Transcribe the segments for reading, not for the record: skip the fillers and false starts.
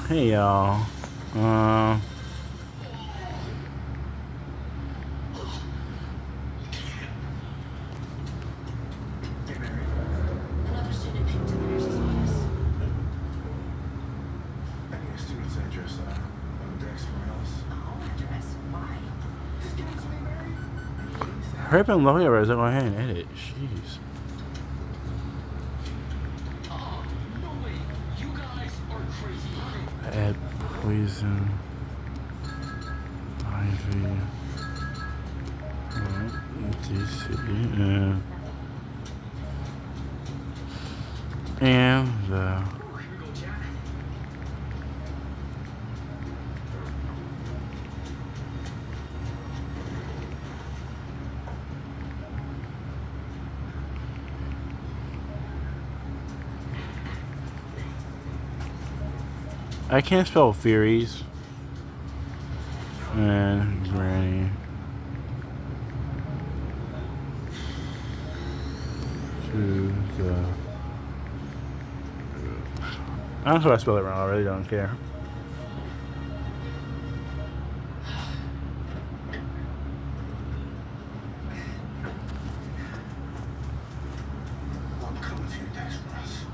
Hey y'all. Uh, Another student picked in the nurse's office. I need a student's address on the deck somewhere else. A home address. Why? Just give it to me, Mary. hurry up and look over. Go ahead and edit. Jeez. No way. You guys are crazy. Add poison. Ivy. DC. And the. Here we go, Jack. I can't spell Furies. And Granny. To the. I'm sorry I spelled it wrong. I really don't care. I'm coming to your desk, Russ.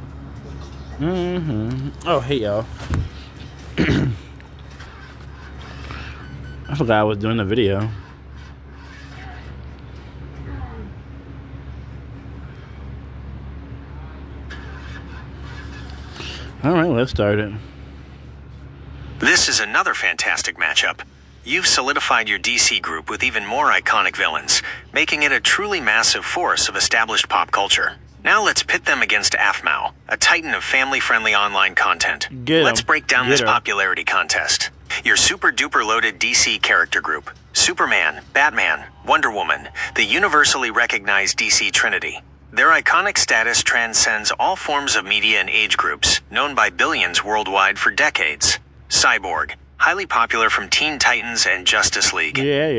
Oh, hey y'all. I forgot I was doing the video. Alright, let's start it. This is another fantastic matchup. You've solidified your DC group with even more iconic villains, making it a truly massive force of established pop culture. Now let's pit them against AFMAO, a titan of family-friendly online content. Let's break down this popularity contest. Your super-duper loaded DC character group. Superman, Batman, Wonder Woman, the universally recognized DC Trinity. Their iconic status transcends all forms of media and age groups, known by billions worldwide for decades. Cyborg, highly popular from Teen Titans and Justice League.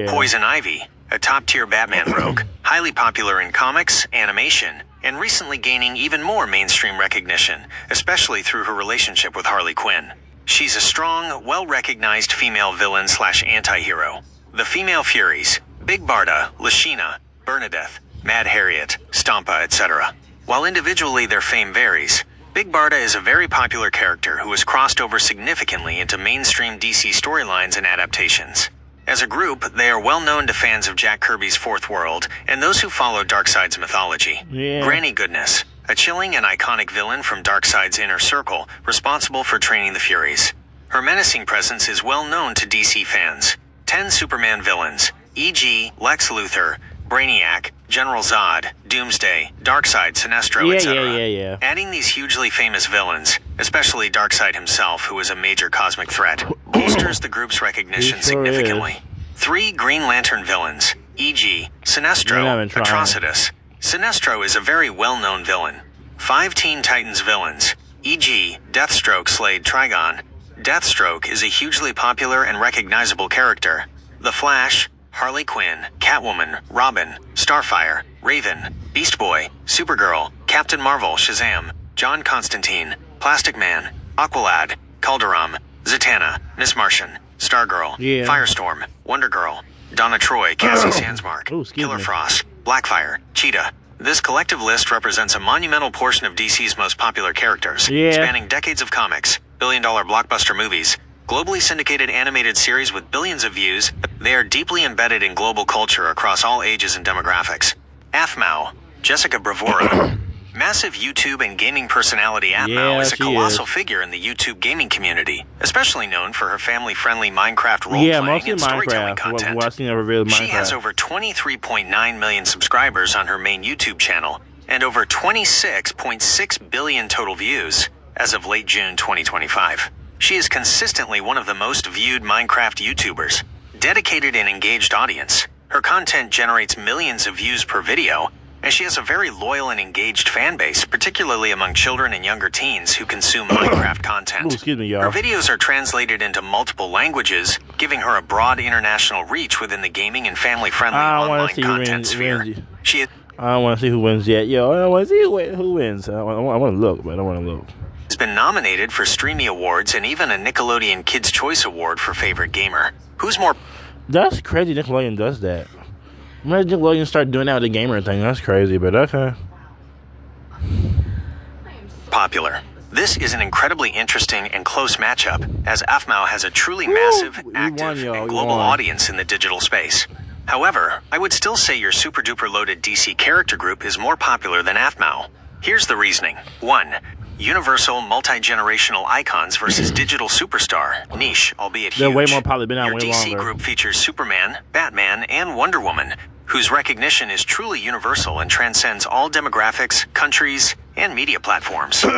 Poison Ivy, a top-tier Batman rogue, highly popular in comics, animation, and recently gaining even more mainstream recognition, especially through her relationship with Harley Quinn. She's a strong, well-recognized female villain / anti-hero. The female Furies, Big Barda, Lashina, Bernadette, Mad Harriet, Stompa, etc. While individually their fame varies, Big Barda is a very popular character who has crossed over significantly into mainstream DC storylines and adaptations. As a group, they are well known to fans of Jack Kirby's Fourth World and those who follow Darkseid's mythology. Granny Goodness, a chilling and iconic villain from Darkseid's inner circle, responsible for training the Furies. Her menacing presence is well known to DC fans. 10 Superman villains, e.g. Lex Luthor, Brainiac, General Zod, Doomsday, Darkseid, Sinestro, etc. Adding these hugely famous villains, especially Darkseid himself, who is a major cosmic threat, bolsters the group's recognition significantly. 3 Green Lantern villains, e.g. Sinestro, Atrocitus. Sinestro is a very well-known villain. 5 Teen Titans villains, e.g. Deathstroke, Slade, Trigon. Deathstroke is a hugely popular and recognizable character. The Flash, Harley Quinn, Catwoman, Robin, Starfire, Raven, Beast Boy, Supergirl, Captain Marvel, Shazam, John Constantine, Plastic Man, Aqualad, Calderon, Zatanna, Miss Martian, Stargirl, Firestorm, Wonder Girl, Donna Troy, Cassie Sandsmark, Killer Frost, Blackfire, Cheetah. This collective list represents a monumental portion of DC's most popular characters, spanning decades of comics, billion-dollar blockbuster movies, globally syndicated animated series with billions of views. They are deeply embedded in global culture across all ages and demographics. AFMAO, Jessica Bravura. Massive YouTube and gaming personality AFMAO is a colossal figure in the YouTube gaming community, especially known for her family-friendly Minecraft role-playing and storytelling content. She has over 23.9 million subscribers on her main YouTube channel, and over 26.6 billion total views as of late June 2025. She is consistently one of the most viewed Minecraft YouTubers. Dedicated and engaged audience, her content generates millions of views per video, and she has a very loyal and engaged fan base, particularly among children and younger teens who consume Minecraft content. Her videos are translated into multiple languages, giving her a broad international reach within the gaming and family-friendly online content sphere. I don't want to see who wins yet. Yo, I don't want to see who wins. I want to look, but I don't want to look. Has been nominated for Streamy Awards and even a Nickelodeon Kids' Choice Award for Favorite Gamer. Who's more That's crazy. Nickelodeon does that. Imagine Nickelodeon start doing that with the gamer thing. That's crazy, but okay. popular? This is an incredibly interesting and close matchup, as AFMAO has a truly massive, we active, won, yo, and we global won. audience in the digital space. However, I would still say your super-duper loaded DC character group is more popular than AFMAO. Here's the reasoning. 1. Universal multi-generational icons versus digital superstar, niche, albeit huge. They're way more popular, been out Your way DC longer. group features Superman, Batman, and Wonder Woman, whose recognition is truly universal and transcends all demographics, countries, and media platforms. They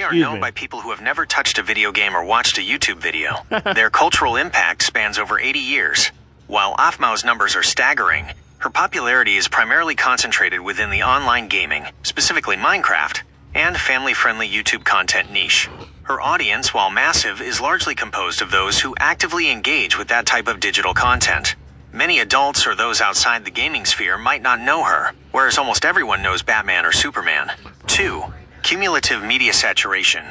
are Excuse known me. by people who have never touched a video game or watched a YouTube video. Their cultural impact spans over 80 years. While AFMAO's numbers are staggering, her popularity is primarily concentrated within the online gaming, specifically Minecraft, and family-friendly YouTube content niche. Her audience, while massive, is largely composed of those who actively engage with that type of digital content. Many adults or those outside the gaming sphere might not know her, whereas almost everyone knows Batman or Superman. 2. Cumulative media saturation.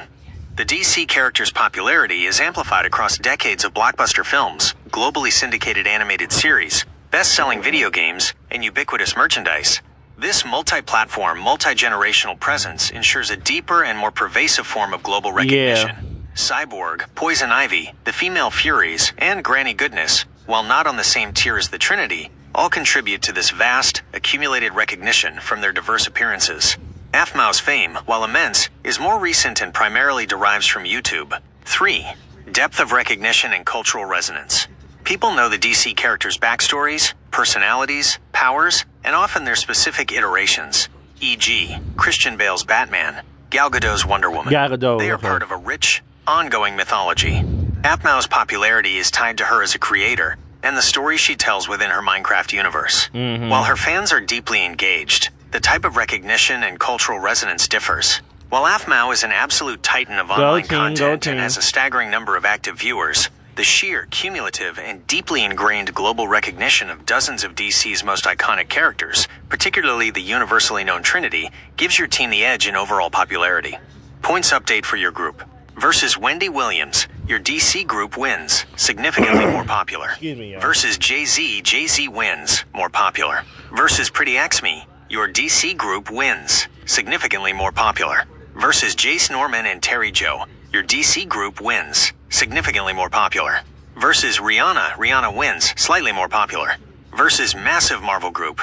The DC character's popularity is amplified across decades of blockbuster films, globally syndicated animated series, best-selling video games, and ubiquitous merchandise. This multi-platform, multi-generational presence ensures a deeper and more pervasive form of global recognition. Cyborg, Poison Ivy, the Female Furies, and Granny Goodness, while not on the same tier as the Trinity, all contribute to this vast, accumulated recognition from their diverse appearances. AFMAO's fame, while immense, is more recent and primarily derives from YouTube. 3. Depth of recognition and cultural resonance. People know the DC characters' backstories, personalities, powers, and often their specific iterations, e.g., Christian Bale's Batman, Gal Gadot's Wonder Woman. Gal Gadot, They are okay. part of a rich, ongoing mythology. AFMAO's popularity is tied to her as a creator and the stories she tells within her Minecraft universe. While her fans are deeply engaged, the type of recognition and cultural resonance differs. While AFMAO is an absolute titan of online team, go content team. and has a staggering number of active viewers, the sheer, cumulative, and deeply ingrained global recognition of dozens of DC's most iconic characters, particularly the universally known Trinity, gives your team the edge in overall popularity. Points update for your group. Versus Wendy Williams, your DC group wins, significantly more popular. Excuse me, y'all. Versus Jay-Z wins, more popular. Versus Pretty X-Me, your DC group wins, significantly more popular. Versus Jace Norman and Terry Joe, your DC group wins, significantly more popular. Versus Rihanna wins, slightly more popular. Versus Massive Marvel Group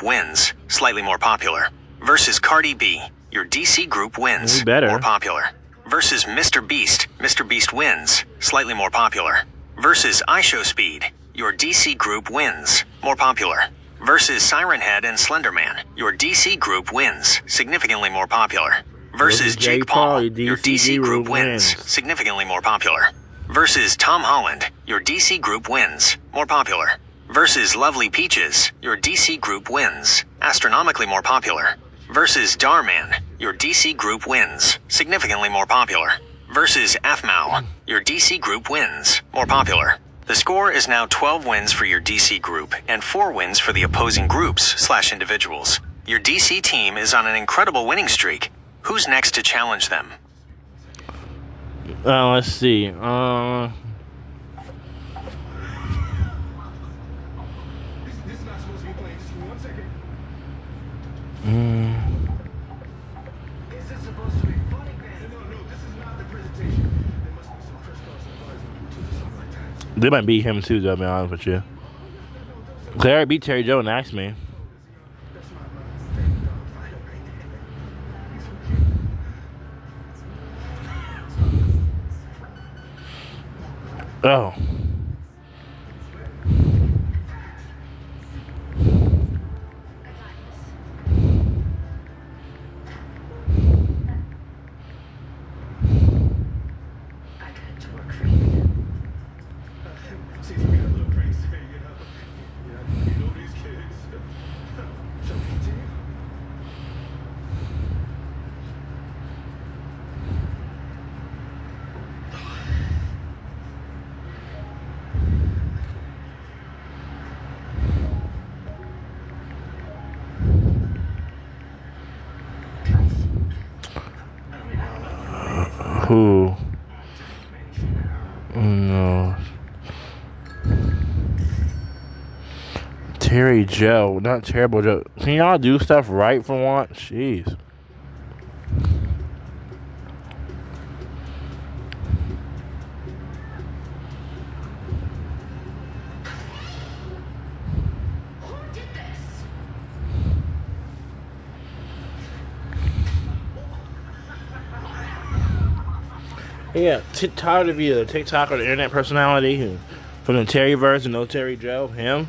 wins, slightly more popular. Versus Cardi B, your DC group wins, We better. more popular. Versus Mr. Beast wins, slightly more popular. Versus iShowSpeed, your DC group wins, more popular. Versus Siren Head and Slenderman, your DC group wins, significantly more popular. Versus Jake Paul, your DC group wins, significantly more popular. Versus Tom Holland, your DC group wins, more popular. Versus Lovely Peaches, your DC group wins, astronomically more popular. Versus Darman, your DC group wins, significantly more popular. Versus AFMAO, your DC group wins, more popular. The score is now 12 wins for your DC group and 4 wins for the opposing groups/individuals. Your DC team is on an incredible winning streak. Who's next to challenge them? Let's see. This is not supposed to be playing. Just give me 1 second. Is this supposed to be funny, man? No, this is not the presentation. There must be some crystals involved to something like that. They might beat him too, though, to be honest with you. Claire beat Terry Joe and asked me. That's my favorite fighter right there. Oh. I got to work for you. Seems to be a little crazy, you know these kids. Shall we continue? Who? No. Terry Joe, not Terrible Joe. Can y'all do stuff right for once? Jeez. Who did this? Yeah, Tyler to be the TikTok or the internet personality from the Terryverse and no Terry Joe. Him.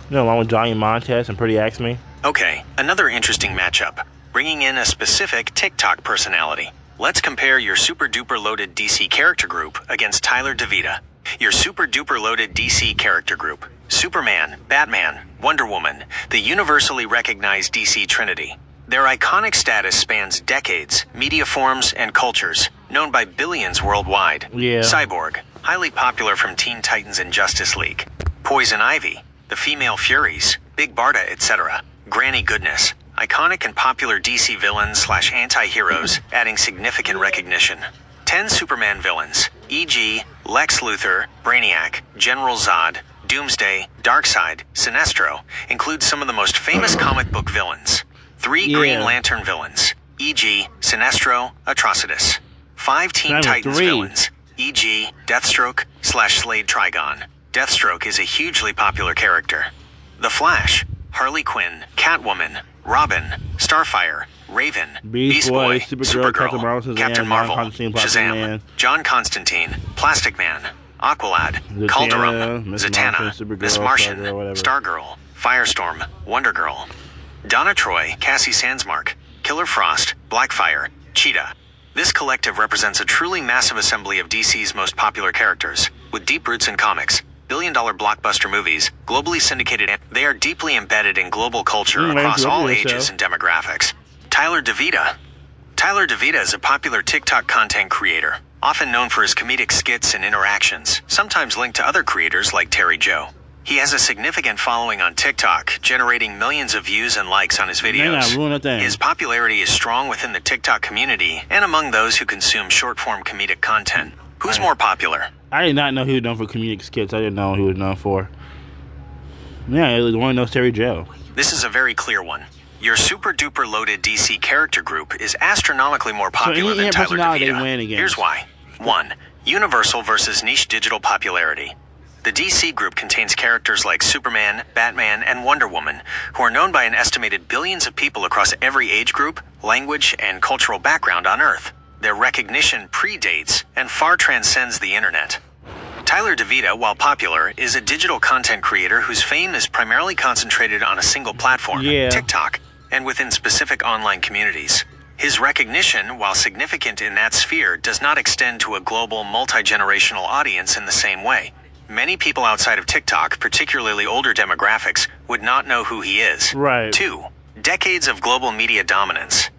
You know, along with Johnny Montez and Pretty Ask Me. Okay, another interesting matchup, bringing in a specific TikTok personality. Let's compare your super duper loaded DC character group against Tyler DeVita. Your super duper loaded DC character group: Superman, Batman, Wonder Woman, the universally recognized DC Trinity. Their iconic status spans decades, media forms, and cultures, known by billions worldwide. Yeah. Cyborg, highly popular from Teen Titans and Justice League. Poison Ivy, the Female Furies, Big Barda, etc. Granny Goodness, iconic and popular DC villains / anti-heroes, adding significant recognition. 10 Superman villains, e.g. Lex Luthor, Brainiac, General Zod, Doomsday, Darkseid, Sinestro, include some of the most famous comic book villains. 3 Green Lantern villains, e.g. Sinestro, Atrocitus. 5 Teen Titans villains, e.g. Deathstroke / Slade Trigon. Deathstroke is a hugely popular character. The Flash, Harley Quinn, Catwoman, Robin, Starfire, Raven, Beast Boy, Supergirl, Captain Marvel, Shazam, John Constantine, Plastic Man, Aqualad, Calderum, Zatanna, Miss Martian, Stargirl, Firestorm, Wonder Girl, Donna Troy, Cassie Sandsmark, Killer Frost, Blackfire, Cheetah. This collective represents a truly massive assembly of DC's most popular characters, with deep roots in comics, billion-dollar blockbuster movies, globally syndicated. They are deeply embedded in global culture across all ages and demographics. Tyler DeVita. Tyler DeVita is a popular TikTok content creator, often known for his comedic skits and interactions, sometimes linked to other creators like Terry Joe. He has a significant following on TikTok, generating millions of views and likes on his videos. His popularity is strong within the TikTok community and among those who consume short-form comedic content. Who's more popular? I did not know he was known for comedic skits. I didn't know who he was known for. Yeah, the one who knows Terry Joe. This is a very clear one. Your super-duper loaded DC character group is astronomically more popular than Tyler DeVita. Here's why. 1. Universal versus niche digital popularity. The DC group contains characters like Superman, Batman, and Wonder Woman, who are known by an estimated billions of people across every age group, language, and cultural background on Earth. Their recognition predates and far transcends the internet. Tyler DeVita, while popular, is a digital content creator whose fame is primarily concentrated on a single platform, TikTok, and within specific online communities. His recognition, while significant in that sphere, does not extend to a global, multi-generational audience in the same way. Many people outside of TikTok, particularly older demographics, would not know who he is. Right. 2. Decades of global media dominance.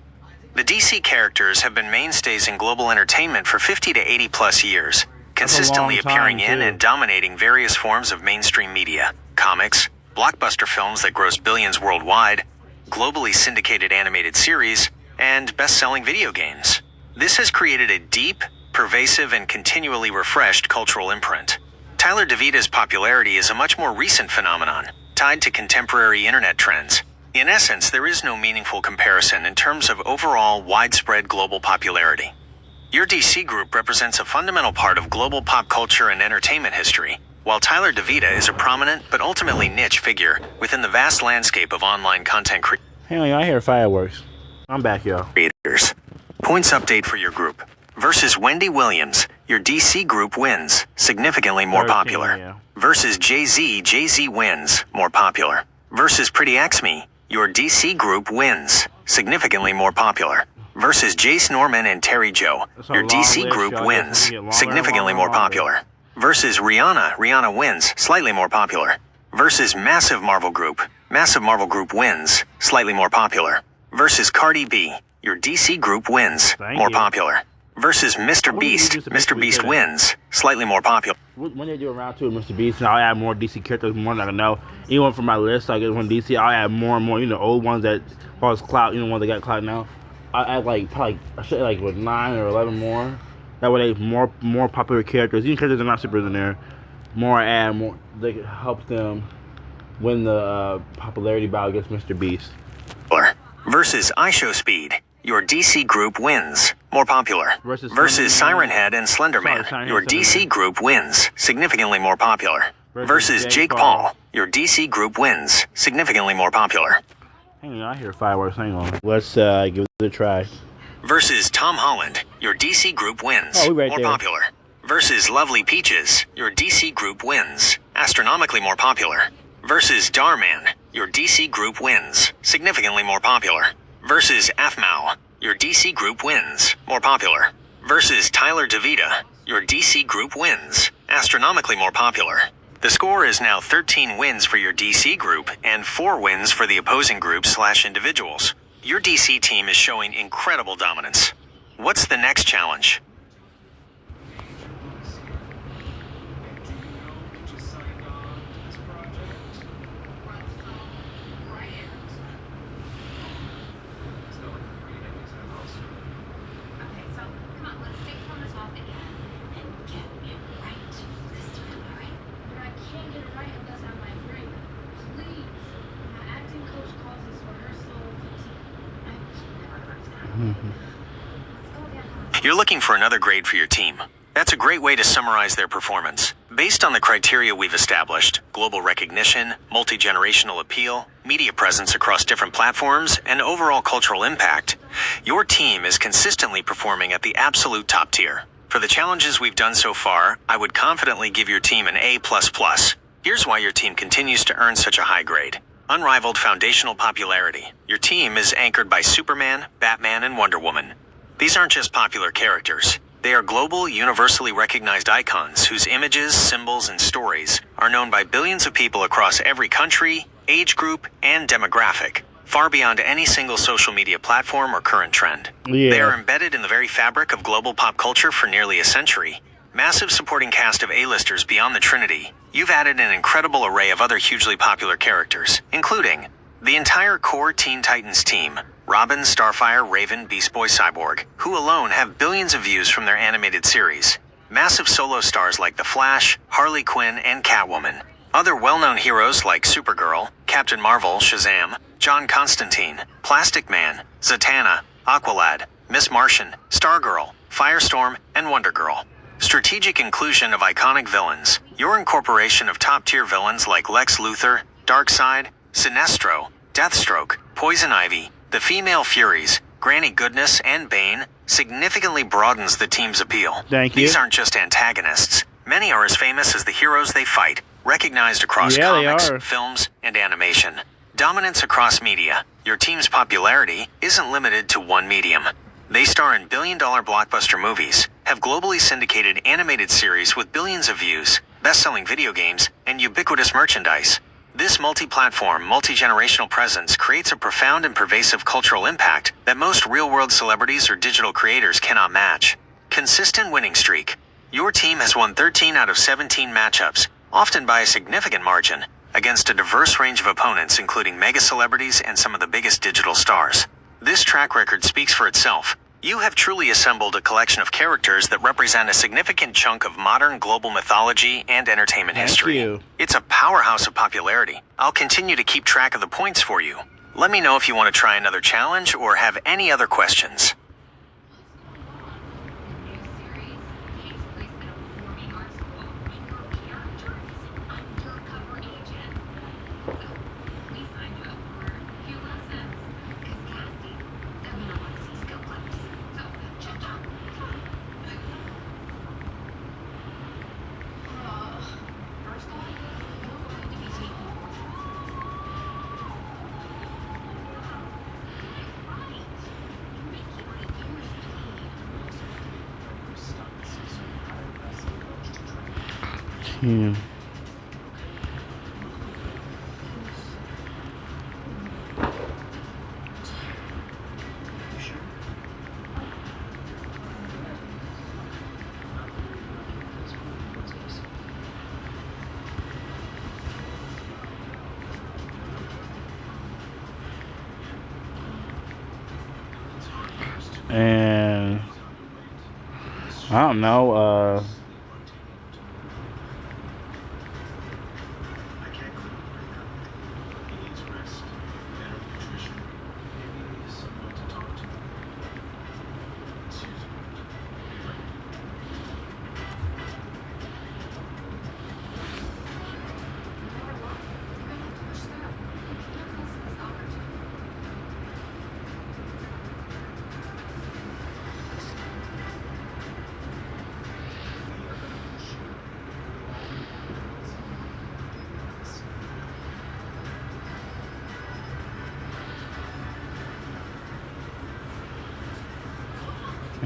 The DC characters have been mainstays in global entertainment for 50 to 80 plus years, consistently appearing in and dominating various forms of mainstream media, comics, blockbuster films that gross billions worldwide, globally syndicated animated series, and best-selling video games. This has created a deep, pervasive, and continually refreshed cultural imprint. Tyler DeVita's popularity is a much more recent phenomenon, tied to contemporary internet trends. In essence, there is no meaningful comparison in terms of overall widespread global popularity. Your DC group represents a fundamental part of global pop culture and entertainment history, while Tyler DeVita is a prominent but ultimately niche figure within the vast landscape of online content creators. Hell yeah, I hear fireworks. I'm back, y'all. Points update for your group. Versus Wendy Williams, your DC group wins, significantly more popular. Versus Jay-Z wins, more popular. Versus Pretty X-Me, your DC group wins, significantly more popular. Versus Jace Norman and Terry Joe, your DC group wins, significantly more popular. Versus Rihanna wins, slightly more popular. Versus Massive Marvel Group wins, slightly more popular. Versus Cardi B, your DC group wins, more popular. Versus Mr. Beast wins, slightly more popular. When they do a round 2 of Mr. Beast, I'll add more DC characters, more than I know. Even from my list, I get one DC, I'll add more and more, old ones that cause clout, ones that got clout now. I like probably I should like with 9 or 11 more. That way, they more popular characters. Even characters that are not super in there. More add more. They could help them win the popularity battle against Mr. Beast. Versus iShowSpeed, your DC group wins. More popular. Versus Siren Head and Slenderman, Sorry, your Slenderman. DC group wins. Significantly more popular. Versus Jake Paul, your DC group wins. Significantly more popular. Hang on, I hear fireworks. Hang on. Let's give it a try. Versus Tom Holland, your DC group wins. Oh, we right more there. popular. Versus Lovely Peaches, your DC group wins. Astronomically more popular. Versus Darman, your DC group wins. Significantly more popular. Versus Afmao, your DC group wins. More popular. Versus Tyler DeVita, your DC group wins. Astronomically more popular. The score is now 13 wins for your DC group and 4 wins for the opposing group/individuals. Your DC team is showing incredible dominance. What's the next challenge? Okay, so come on, let's take it from the top again and get it right this time, all right? But I can't get it right unless I'm like great. Please. My acting coach calls this rehearsal fatigue. I never heard that. Let's go again. You're looking for another grade for your team. That's a great way to summarize their performance. Based on the criteria we've established, global recognition, multi-generational appeal, media presence across different platforms, and overall cultural impact, your team is consistently performing at the absolute top tier. For the challenges we've done so far, I would confidently give your team an A++. Here's why your team continues to earn such a high grade. Unrivaled foundational popularity. Your team is anchored by Superman, Batman, and Wonder Woman. These aren't just popular characters. They are global, universally recognized icons whose images, symbols, and stories are known by billions of people across every country, age group, and demographic, far beyond any single social media platform or current trend. Yeah. They are embedded in the very fabric of global pop culture for nearly a century. Massive supporting cast of A-listers beyond the Trinity. You've added an incredible array of other hugely popular characters, including the entire core Teen Titans team, Robin, Starfire, Raven, Beast Boy, Cyborg, who alone have billions of views from their animated series. Massive solo stars like The Flash, Harley Quinn, and Catwoman. Other well-known heroes like Supergirl, Captain Marvel, Shazam, John Constantine, Plastic Man, Zatanna, Aqualad, Miss Martian, Stargirl, Firestorm, and Wonder Girl. Strategic inclusion of iconic villains. Your incorporation of top-tier villains like Lex Luthor, Darkseid, Sinestro, Deathstroke, Poison Ivy, the Female Furies, Granny Goodness, and Bane significantly broadens the team's appeal. Thank you. These aren't just antagonists. Many are as famous as the heroes they fight, recognized across Yeah, they comics, are. films, and animation. Dominance across media. Your team's popularity isn't limited to one medium. They star in billion-dollar blockbuster movies, have globally syndicated animated series with billions of views, best-selling video games, and ubiquitous merchandise. This multi-platform, multi-generational presence creates a profound and pervasive cultural impact that most real-world celebrities or digital creators cannot match. Consistent winning streak. Your team has won 13 out of 17 matchups, often by a significant margin, against a diverse range of opponents including mega celebrities and some of the biggest digital stars. This track record speaks for itself. You have truly assembled a collection of characters that represent a significant chunk of modern global mythology and entertainment Thank history. you. It's a powerhouse of popularity. I'll continue to keep track of the points for you. Let me know if you want to try another challenge or have any other questions. New series takes place at a performing arts school, and your character is an undercover agent. So, we signed you up for a few lessons, because casting, they're gonna want to see skill clips. So, check it out. First off, you're going to be taking Yeah. And I don't know.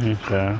Okay.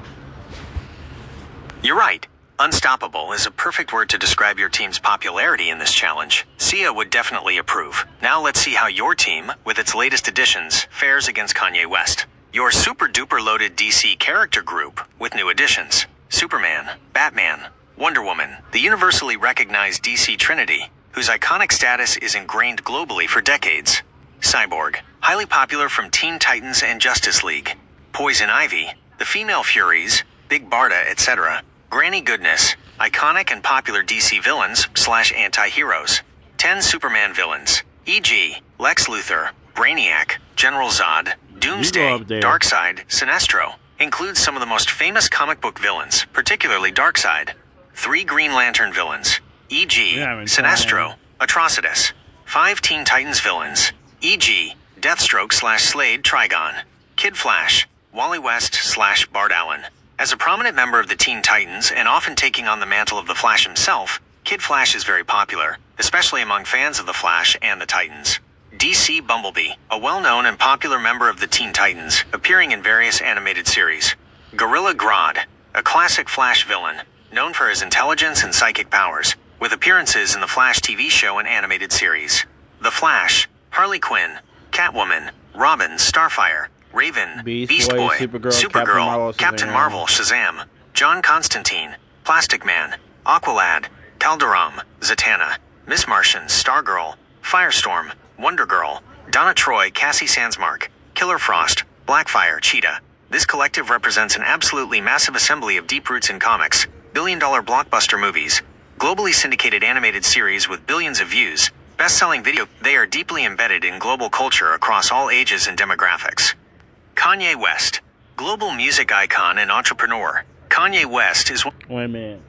You're right. Unstoppable is a perfect word to describe your team's popularity in this challenge. Sia would definitely approve. Now let's see how your team, with its latest additions, fares against Kanye West. Your super duper loaded DC character group with new additions: Superman, Batman, Wonder Woman, the universally recognized DC Trinity, whose iconic status is ingrained globally for decades. Cyborg, highly popular from Teen Titans and Justice League. Poison Ivy, the Female Furies, Big Barda, etc. Granny Goodness, iconic and popular DC villains / anti-heroes. 10 Superman villains, e.g., Lex Luthor, Brainiac, General Zod, Doomsday, Darkseid, Sinestro, includes some of the most famous comic book villains, particularly Darkseid. 3 Green Lantern villains, e.g., Sinestro, Atrocitus. 5 Teen Titans villains, e.g., Deathstroke / Slade Trigon, Kid Flash, Wally West / Bart Allen. As a prominent member of the Teen Titans and often taking on the mantle of the Flash himself, Kid Flash is very popular, especially among fans of the Flash and the Titans. DC Bumblebee, a well-known and popular member of the Teen Titans, appearing in various animated series. Gorilla Grodd, a classic Flash villain, known for his intelligence and psychic powers, with appearances in the Flash TV show and animated series. The Flash, Harley Quinn, Catwoman, Robin, Starfire, Raven, Beast Boy, Supergirl, Captain Marvel, Shazam, John Constantine, Plastic Man, Aqualad, Calderon, Zatanna, Miss Martian, Stargirl, Firestorm, Wonder Girl, Donna Troy, Cassie Sandsmark, Killer Frost, Blackfire, Cheetah. This collective represents an absolutely massive assembly of deep roots in comics, billion-dollar blockbuster movies, globally syndicated animated series with billions of views, best-selling video. They are deeply embedded in global culture across all ages and demographics. Kanye West, global music icon and entrepreneur. Kanye West is Wait a minute.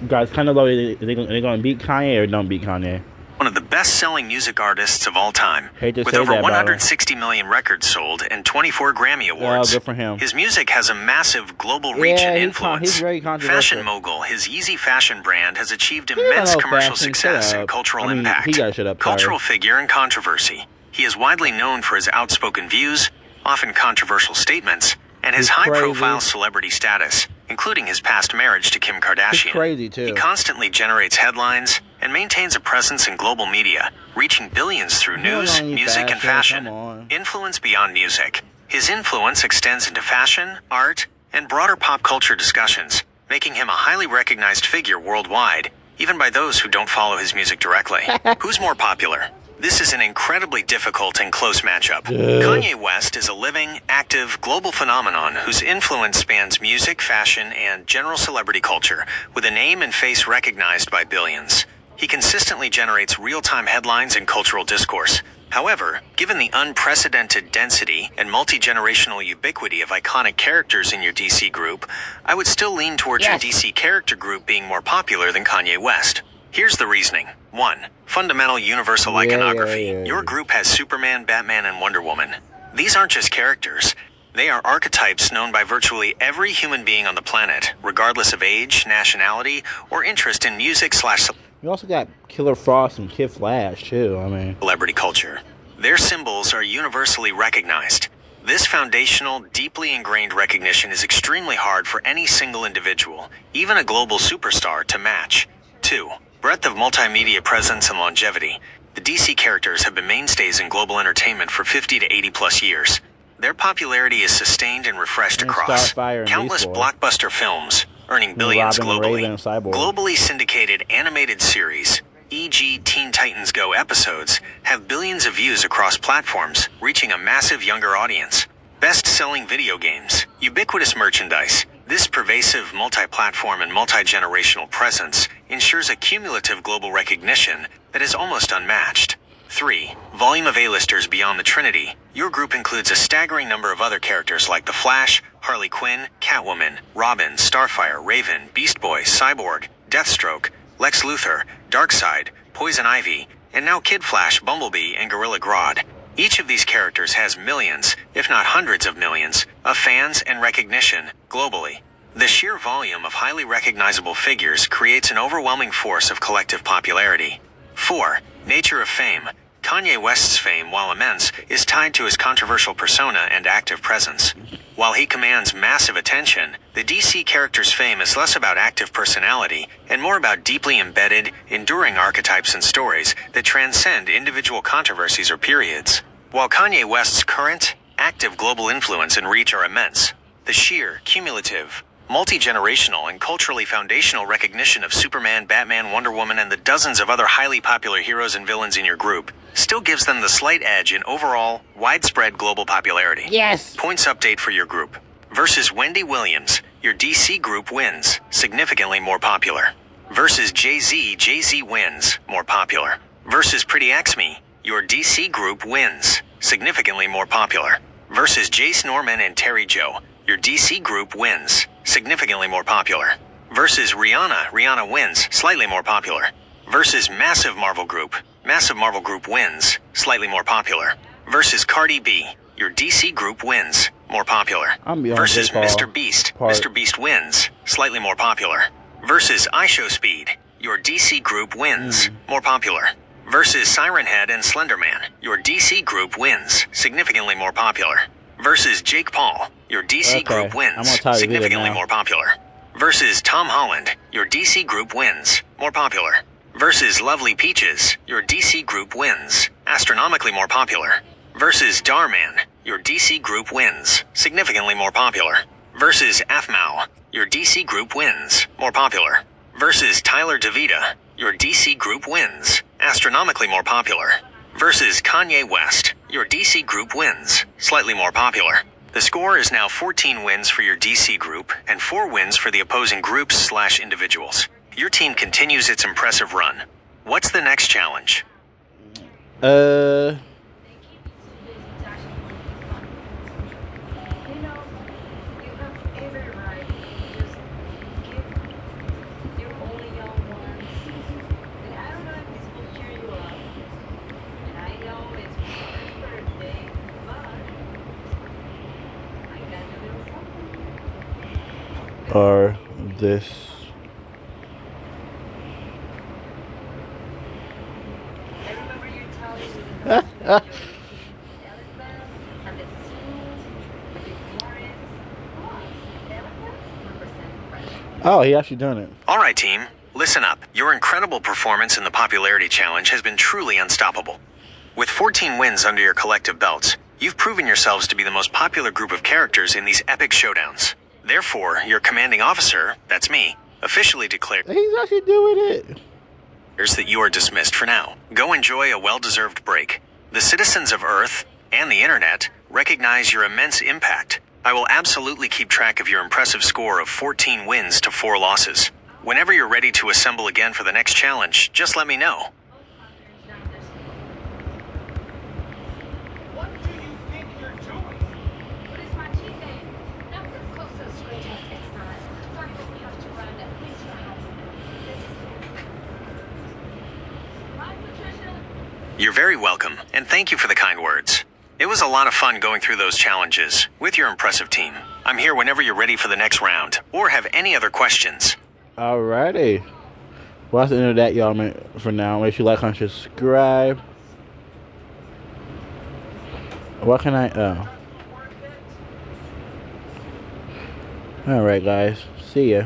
You guys, kind of low. Are they going to beat Kanye or don't beat Kanye? one of the best-selling music artists of all time, Hate to with say over that, 160 million records sold and 24 Grammy Awards. Well, good for him. His music has a massive global reach and influence. He's very controversial. Fashion mogul, his Yeezy fashion brand has achieved immense commercial success and cultural impact. He gotta shut up, Cultural sorry. figure and controversy. He is widely known for his outspoken views, often controversial statements, and his He's crazy. high-profile celebrity status, including his past marriage to Kim Kardashian. He's crazy, too. He constantly generates headlines and maintains a presence in global media, reaching billions through news, on, you music, and fashion, fashion. come on. Influence beyond music. His influence extends into fashion, art, and broader pop culture discussions, making him a highly recognized figure worldwide, even by those who don't follow his music directly. Who's more popular? This is an incredibly difficult and close matchup. Kanye West is a living, active, global phenomenon whose influence spans music, fashion, and general celebrity culture, with a name and face recognized by billions. He consistently generates real-time headlines and cultural discourse. However, given the unprecedented density and multi-generational ubiquity of iconic characters in your DC group, I would still lean towards your DC character group being more popular than Kanye West. Here's the reasoning. 1. Fundamental universal iconography. Your group has Superman, Batman, and Wonder Woman. These aren't just characters. They are archetypes known by virtually every human being on the planet, regardless of age, nationality, or interest in music / You also got Killer Frost and Kid Flash, too. I mean, celebrity culture. Their symbols are universally recognized. This foundational, deeply ingrained recognition is extremely hard for any single individual, even a global superstar, to match. 2. Breadth of multimedia presence and longevity. The DC characters have been mainstays in global entertainment for 50 to 80 plus years. Their popularity is sustained and refreshed And across Starfire and countless Beast Boy. blockbuster films, earning billions Robin, globally. Raven, and Cyborg. Globally syndicated animated series, e.g. Teen Titans Go episodes, have billions of views across platforms, reaching a massive younger audience. Best-selling video games, ubiquitous merchandise. This pervasive multi-platform and multi-generational presence ensures a cumulative global recognition that is almost unmatched. 3. Volume of A-listers beyond the Trinity. Your group includes a staggering number of other characters like The Flash, Harley Quinn, Catwoman, Robin, Starfire, Raven, Beast Boy, Cyborg, Deathstroke, Lex Luthor, Darkseid, Poison Ivy, and now Kid Flash, Bumblebee, and Gorilla Grodd. Each of these characters has millions, if not hundreds of millions, of fans and recognition globally. The sheer volume of highly recognizable figures creates an overwhelming force of collective popularity. 4. Nature of fame. Kanye West's fame, while immense, is tied to his controversial persona and active presence. While he commands massive attention, the DC character's fame is less about active personality and more about deeply embedded, enduring archetypes and stories that transcend individual controversies or periods. While Kanye West's current, active global influence and reach are immense, the sheer, cumulative, multi-generational and culturally foundational recognition of Superman, Batman, Wonder Woman, and the dozens of other highly popular heroes and villains in your group still gives them the slight edge in overall, widespread global popularity. Yes! Points update for your group. Versus Wendy Williams, your DC group wins, significantly more popular. Versus Jay-Z, Jay-Z wins, more popular. Versus Pretty Xme, your DC group wins, significantly more popular. Versus Jace Norman and Terry Joe, your DC group wins, significantly more popular. Versus Rihanna, Rihanna wins, slightly more popular. Versus Massive Marvel Group wins, slightly more popular. Versus Cardi B, your DC group wins, more popular. Versus Mr. Beast, Mr. Beast wins, slightly more popular. Versus iShowSpeed, your DC group wins, more popular. Versus Siren Head and Slenderman, your DC group wins, significantly more popular. Versus Jake Paul, your DC group wins, significantly more popular. Versus Tom Holland, your DC group wins, more popular. Versus Lovely Peaches, your DC group wins, astronomically more popular. Versus Darman, your DC group wins, significantly more popular. Versus Afmao, your DC group wins, more popular. Versus Tyler DeVita, your DC group wins, astronomically more popular. Versus Kanye West, your DC group wins, slightly more popular. The score is now 14 wins for your DC group and 4 wins for the opposing groups/individuals. Your team continues its impressive run. What's the next challenge? Or this. Oh, he actually done it. All right, team. Listen up. Your incredible performance in the popularity challenge has been truly unstoppable. With 14 wins under your collective belts, you've proven yourselves to be the most popular group of characters in these epic showdowns. Therefore, your commanding officer, that's me, officially declares He's actually doing it. that you are dismissed for now. Go enjoy a well-deserved break. The citizens of Earth and the internet recognize your immense impact. I will absolutely keep track of your impressive score of 14 wins to 4 losses. Whenever you're ready to assemble again for the next challenge, just let me know. What do you think you're doing? What is my cheat day? Nothing's close to the screen test. It's not. Sorry, but we have to run. Please try. Bye, Patricia. You're very welcome, and thank you for the kind words. It was a lot of fun going through those challenges with your impressive team. I'm here whenever you're ready for the next round, or have any other questions. Alrighty. Well, that's the end of that, y'all. For now, make sure you like, comment, subscribe. What can I? Oh. Alright, guys. See ya.